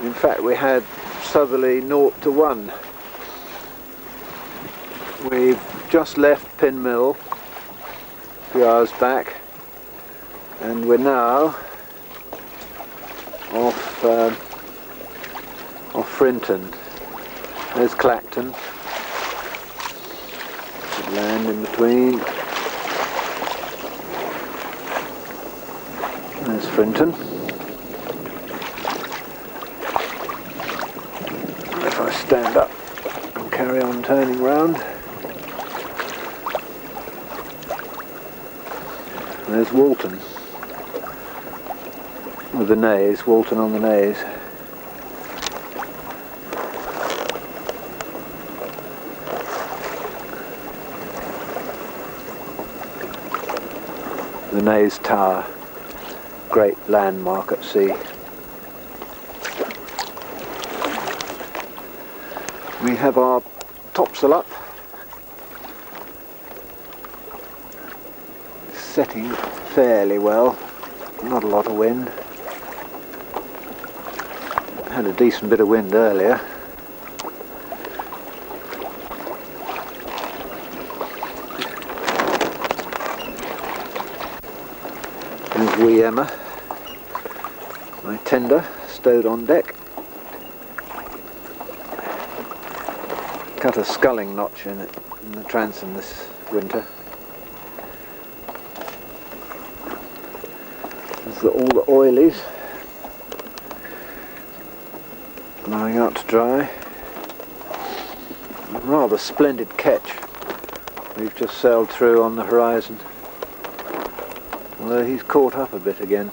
In fact, we had southerly 0 to 1. We've just left Pin Mill a few hours back, and we're now off Frinton. There's Clacton, land in between. There's Frinton. If I stand up and carry on turning round, there's Walton with the Naze, Walton on the Naze. The Naze Tower, great landmark at sea. We have our topsail up, setting fairly well, not a lot of wind. Had a decent bit of wind earlier. There's wee Emma, my tender, stowed on deck. Cut a sculling notch in it in the transom this winter. There's all the oilies lying out to dry. A rather splendid ketch we've just sailed through on the horizon, although he's caught up a bit again.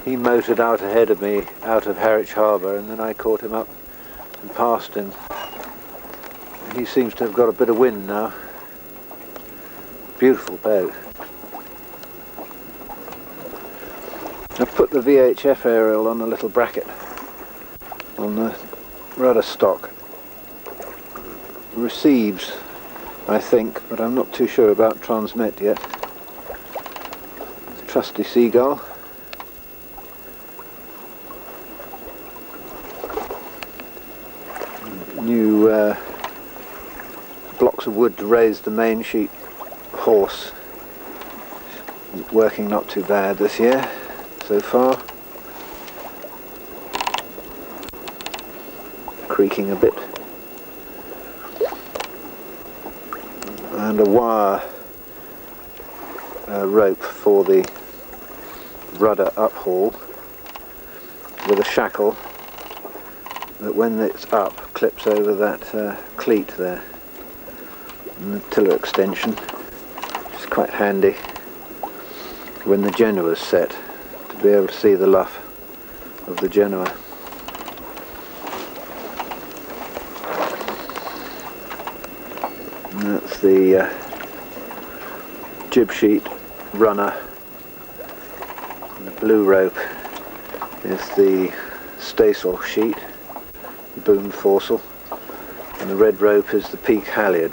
He motored out ahead of me out of Harwich Harbour, and then I caught him up and passed him. He seems to have got a bit of wind now. Beautiful boat. I've put the VHF aerial on a little bracket on the rudder stock. Receives, I think, but I'm not too sure about transmit yet. The trusty Seagull. New blocks of wood to raise the main sheet horse. Working not too bad this year so far. Creaking a bit. And a wire rope for the rudder uphaul with a shackle that when it's up clips over that cleat there, and the tiller extension, which is quite handy when the Genoa's set, to be able to see the luff of the Genoa. And that's the jib sheet runner, and the blue rope is the staysail sheet, boom foresail, and the red rope is the peak halyard.